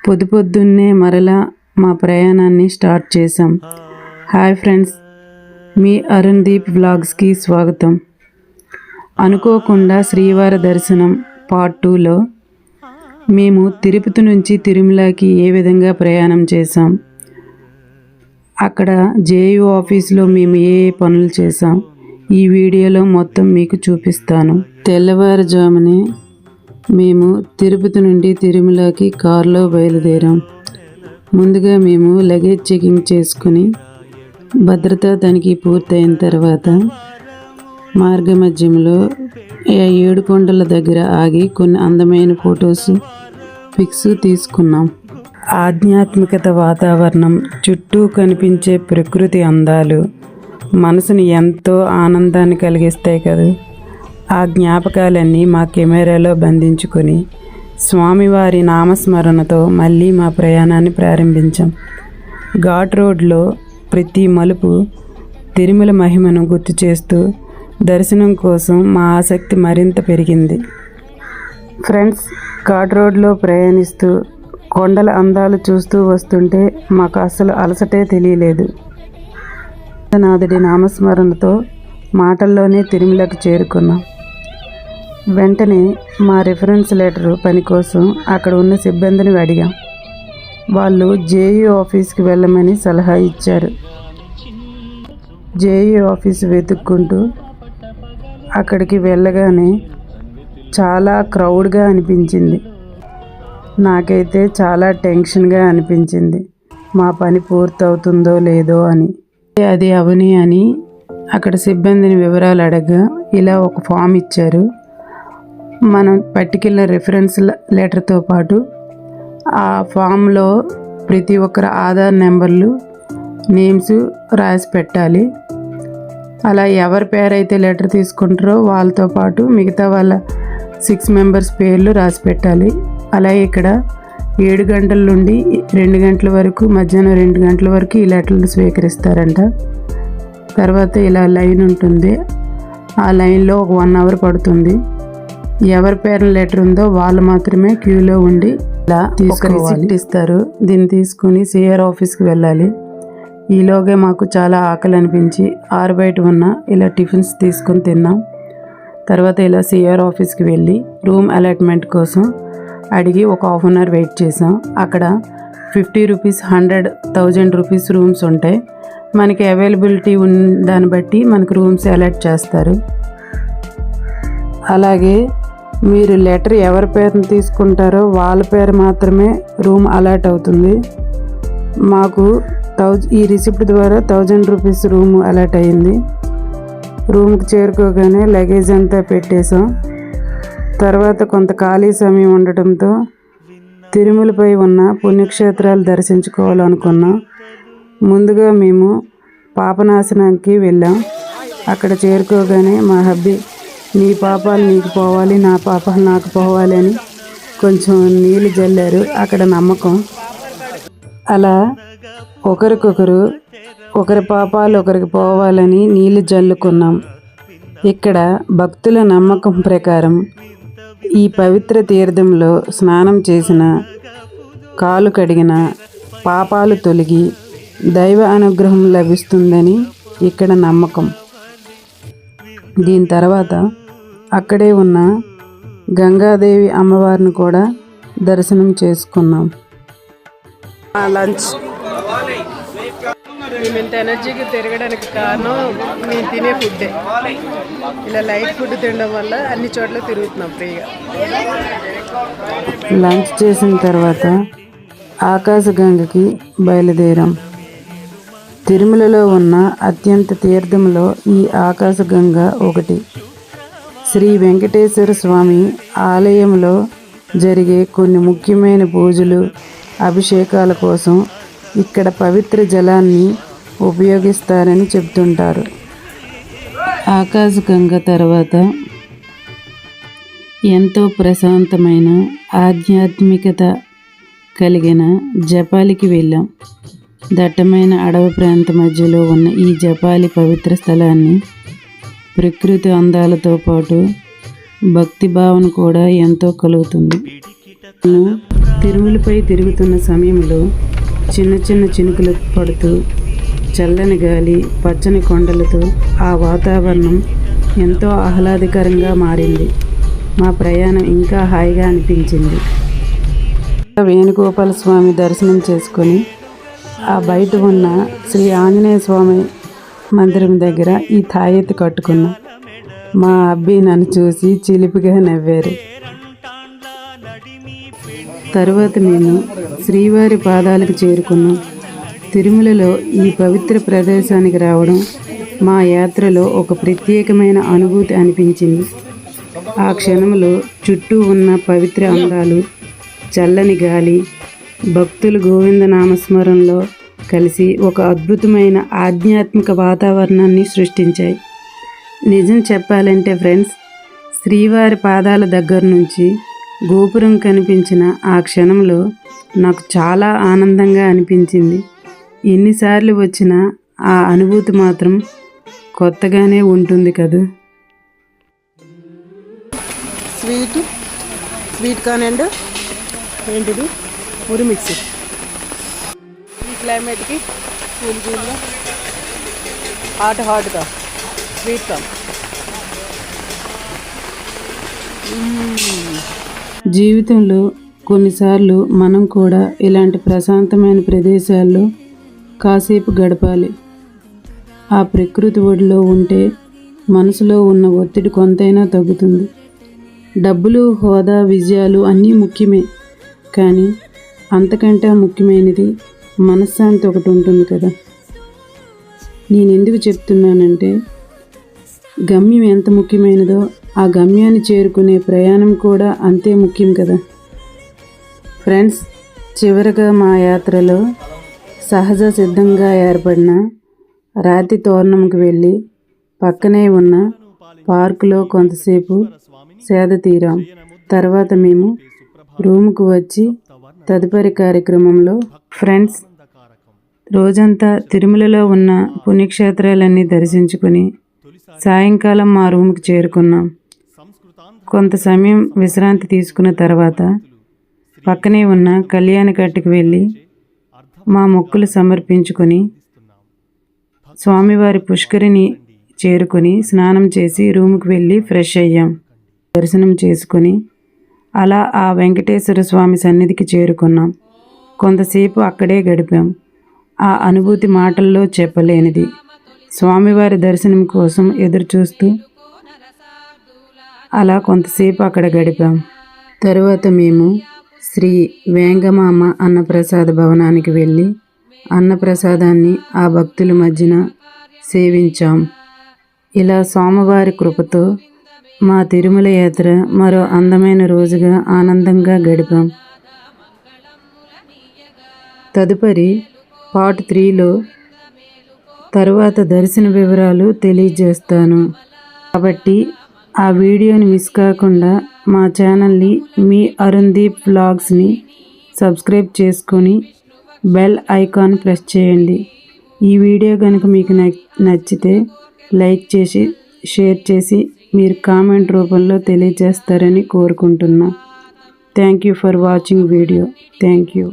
పొద్దున్నే మరలా మా ప్రయాణాన్ని స్టార్ట్ చేశాం. హాయ్ ఫ్రెండ్స్, మీ అరుణ్ దీప్ వ్లాగ్స్కి స్వాగతం. అనుకోకుండా శ్రీవారి దర్శనం పార్ట్ 2లో మేము తిరుపతి నుంచి తిరుమలకి ఏ విధంగా ప్రయాణం చేశాం, అక్కడ జేయూ ఆఫీస్లో మేము ఏ పనులు చేసాం, ఈ వీడియోలో మొత్తం మీకు చూపిస్తాను. తెల్లవారుజామునే మేము తిరుపతి నుండి తిరుమలకి కారులో బయలుదేరాం. ముందుగా మేము లగేజ్ చెకింగ్ చేసుకుని భద్రతా తనిఖీ పూర్తయిన తర్వాత మార్గమధ్యంలో ఏడుకొండల దగ్గర ఆగి కొన్ని అందమైన ఫొటోస్ పిక్స్ తీసుకున్నాం. ఆధ్యాత్మికత వాతావరణం, చుట్టూ కనిపించే ప్రకృతి అందాలు మనసుని ఎంతో ఆనందాన్ని కలిగిస్తాయి కదా. ఆ జ్ఞాపకాలన్నీ మా కెమెరాలో బంధించుకొని స్వామివారి నామస్మరణతో మళ్ళీ మా ప్రయాణాన్ని ప్రారంభించాం. ఘాట్ రోడ్లో ప్రతి మలుపు తిరుమల మహిమను గుర్తు చేస్తూ దర్శనం కోసం మా ఆసక్తి మరింత పెరిగింది. ఫ్రెండ్స్, ఘాట్ రోడ్లో ప్రయాణిస్తూ కొండల అందాలు చూస్తూ వస్తుంటే మాకు అసలు అలసటే తెలియలేదు. నాథుడి నామస్మరణతో మాటల్లోనే తిరుమలకు చేరుకున్నాం. వెంటనే మా రిఫరెన్స్ లెటర్ పని కోసం అక్కడ ఉన్న సిబ్బందిని అడిగాం. వాళ్ళు జేయూ ఆఫీస్కి వెళ్ళమని సలహా ఇచ్చారు. జేయూ ఆఫీస్ వెతుక్కుంటూ అక్కడికి వెళ్ళగానే చాలా క్రౌడ్గా అనిపించింది. నాకైతే చాలా టెన్షన్గా అనిపించింది, మా పని పూర్తవుతుందో లేదో అని. అది అవని అని అక్కడ సిబ్బందిని వివరాలు అడగగా ఇలా ఒక ఫామ్ ఇచ్చారు. మనం పర్టిక్యులర్ రిఫరెన్స్ లెటర్తో పాటు ఆ ఫామ్లో ప్రతి ఒక్కరి ఆధార్ నెంబర్లు, నేమ్స్ రాసి పెట్టాలి. అలా ఎవరి పేరైతే లెటర్ తీసుకుంటారో వాళ్ళతో పాటు మిగతా వాళ్ళ 6 మెంబర్స్ పేర్లు రాసి పెట్టాలి. అలాగే ఇక్కడ 7 గంటల నుండి 2 గంటల వరకు, మధ్యాహ్నం 2 గంటల వరకు ఈ లెటర్లు స్వీకరిస్తారంట. తర్వాత ఇలా లైన్ ఉంటుంది. ఆ లైన్లో ఒక 1 అవర్ పడుతుంది. ఎవరి పేరు లెటర్ ఉందో వాళ్ళు మాత్రమే క్యూలో ఉండి ఇలా తీసుకుని ఇస్తారు. దీన్ని తీసుకుని సిఆర్ ఆఫీస్కి వెళ్ళాలి. ఈలోగా మాకు చాలా ఆకలి అనిపించి ఆరుబయట ఉన్న ఇలా టిఫిన్స్ తీసుకొని తిన్నాం. తర్వాత ఇలా సిఆర్ ఆఫీస్కి వెళ్ళి రూమ్ అలాట్మెంట్ కోసం అడిగి ఒక ½ అన్ అవర్ వెయిట్ చేసాం. అక్కడ 50 రూపీస్, 100, 1000 రూపీస్ రూమ్స్ ఉంటాయి. మనకి అవైలబిలిటీ ఉన్న దాన్ని బట్టి మనకు రూమ్స్ అలాట్ చేస్తారు. అలాగే మీరు లెటర్ ఎవరి పేరుని తీసుకుంటారో వాళ్ళ పేరు మాత్రమే రూమ్ అలాట్ అవుతుంది. మాకు ఈ రిసిప్ట్ ద్వారా 1000 రూపీస్ రూమ్ అలాట్ అయ్యింది. రూమ్కి చేరుకోగానే లగేజ్ అంతా పెట్టేసాం. తర్వాత కొంత ఖాళీ సమయం ఉండటంతో తిరుమలపై ఉన్న పుణ్యక్షేత్రాలు దర్శించుకోవాలనుకున్నాం. ముందుగా మేము పాపనాశనానికి వెళ్ళాం. అక్కడ చేరుకోగానే మా హబ్బీ నీ పాపాలు నీకు పోవాలి, నా పాపాలు నాకు పోవాలి అని కొంచెం నీళ్ళు జల్లారు. అక్కడ నమ్మకం. అలా ఒకరికొకరు ఒకరి పాపాలు ఒకరికి పోవాలని నీళ్ళు జల్లుకున్నాం. ఇక్కడ భక్తుల నమ్మకం ప్రకారం ఈ పవిత్ర తీర్థంలో స్నానం చేసిన, కాలు కడిగిన పాపాలు తొలగి దైవ అనుగ్రహం లభిస్తుందని ఇక్కడ నమ్మకం. దీని తర్వాత అక్కడే ఉన్న గంగాదేవి అమ్మవారిని కూడా దర్శనం చేసుకున్నాం. లంచ్ మేము ఇంత ఎనర్జీకి తిరగడానికి కారణం మేము తినే ఫుడ్డే. ఇలా లైట్ ఫుడ్ తినడం వల్ల అన్ని చోట్ల తిరుగుతున్నాం ఫ్రీగా. లంచ్ చేసిన తర్వాత ఆకాశగంగకి బయలుదేరాం. తిరుమలలో ఉన్న అత్యంత తీర్థంలో ఈ ఆకాశగంగ ఒకటి. శ్రీ వెంకటేశ్వర స్వామి ఆలయంలో జరిగే కొన్ని ముఖ్యమైన పూజలు, అభిషేకాల కోసం ఇక్కడ పవిత్ర జలాన్ని ఉపయోగిస్తారని చెప్తుంటారు. ఆకాశగంగ తర్వాత ఎంతో ప్రశాంతమైన ఆధ్యాత్మికత కలిగిన జపాలికి వెళ్ళాం. దట్టమైన అడవి ప్రాంత మధ్యలో ఉన్న ఈ జపాలి పవిత్ర స్థలాన్ని ప్రకృతి అందాలతో పాటు భక్తి భావన కూడా ఎంతో కలుగుతుంది. తిరుమలపై తిరుగుతున్న సమయంలో చిన్న చిన్న చినుకులు పడుతూ చల్లని గాలి, పచ్చని కొండలతో ఆ వాతావరణం ఎంతో ఆహ్లాదకరంగా మారింది. మా ప్రయాణం ఇంకా హాయిగా అనిపించింది. వేణుగోపాల స్వామి దర్శనం చేసుకొని ఆ బయట ఉన్న శ్రీ ఆంజనేయ స్వామి మందిరం దగ్గర ఈ తాయెత్తు కట్టుకున్నాం. మా అబ్బి నన్ను చూసి చిలిపిగా నవ్వారు. తరువాత మేము శ్రీవారి పాదాలకు చేరుకున్నాం. తిరుమలలో ఈ పవిత్ర ప్రదేశానికి రావడం మా యాత్రలో ఒక ప్రత్యేకమైన అనుభూతి అనిపించింది. ఆ క్షణంలో చుట్టూ ఉన్న పవిత్ర అందాలు, చల్లని గాలి, భక్తులు గోవింద నామస్మరణలో కలిసి ఒక అద్భుతమైన ఆధ్యాత్మిక వాతావరణాన్ని సృష్టించాయి. నిజం చెప్పాలంటే ఫ్రెండ్స్, శ్రీవారి పాదాల దగ్గర నుంచి గోపురం కనిపించిన ఆ క్షణంలో నాకు చాలా ఆనందంగా అనిపించింది. ఎన్నిసార్లు వచ్చినా ఆ అనుభూతి మాత్రం కొత్తగానే ఉంటుంది కదా. స్వీట్ కార్న్ అండ్ ఏంటిది పూరి మిక్సీ. ఈ క్లైమేట్కి కూల్ కూల్గా హాట్గా స్వీట్ కార్న్. జీవితంలో కొన్నిసార్లు మనం కూడా ఇలాంటి ప్రశాంతమైన ప్రదేశాల్లో కాసేపు గడపాలి. ఆ ప్రకృతి ఒడిలో ఉంటే మనసులో ఉన్న ఒత్తిడి కొంతైనా తగ్గుతుంది. డబ్బులు, హోదా, విజయాలు అన్నీ ముఖ్యమే, కానీ అంతకంటే ముఖ్యమైనది మనశ్శాంతి ఒకటి ఉంటుంది కదా. నేను ఎందుకు చెప్తున్నానంటే, గమ్యం ఎంత ముఖ్యమైనదో ఆ గమ్యాన్ని చేరుకునే ప్రయాణం కూడా అంతే ముఖ్యం కదా. ఫ్రెండ్స్, చివరగా మా యాత్రలో సహజ సిద్ధంగా ఏర్పడిన రాతి తోరణంకి వెళ్ళి పక్కనే ఉన్న పార్కులో కొంతసేపు సేద తీరాం. తర్వాత మేము రూముకు వచ్చి తదుపరి కార్యక్రమంలో ఫ్రెండ్స్ రోజంతా తిరుమలలో ఉన్న పుణ్యక్షేత్రాలన్నీ దర్శించుకుని సాయంకాలం మా రూముకి చేరుకున్నాం. కొంత సమయం విశ్రాంతి తీసుకున్న తర్వాత పక్కనే ఉన్న కళ్యాణకట్టుకు వెళ్ళి మా మొక్కులు సమర్పించుకొని స్వామివారి పుష్కరిని చేరుకొని స్నానం చేసి రూముకి వెళ్ళి ఫ్రెష్ అయ్యాం. దర్శనం చేసుకొని అలా ఆ వెంకటేశ్వర స్వామి సన్నిధికి చేరుకున్నాం. కొంతసేపు అక్కడే గడిపాం. ఆ అనుభూతి మాటల్లో చెప్పలేనిది. స్వామివారి దర్శనం కోసం ఎదురు చూస్తూ అలా కొంతసేపు అక్కడ గడిపాం. తరువాత మేము శ్రీ వేంగమామ అన్నప్రసాద భవనానికి వెళ్ళి అన్నప్రసాదాన్ని ఆ భక్తుల మధ్యన సేవించాం. ఇలా స్వామివారి కృపతో మా తిరుమల యాత్ర మరో అందమైన రోజుగా ఆనందంగా గడిపాం. తదుపరి పార్ట్ 3లో తరువాత దర్శన వివరాలు తెలియజేస్తాను. కాబట్టి ఆ వీడియోని మిస్ కాకుండా మా ఛానల్ని మీ అరుణ్దీప్ వ్లాగ్స్ని సబ్స్క్రైబ్ చేసుకొని బెల్ ఐకాన్ ప్రెస్ చేయండి. ఈ వీడియో కనుక మీకు నచ్చితే లైక్ చేసి షేర్ చేసి మీరు కామెంట్ రూపంలో తెలియజేస్తారని కోరుకుంటున్నా. Thank you for watching video. Thank you.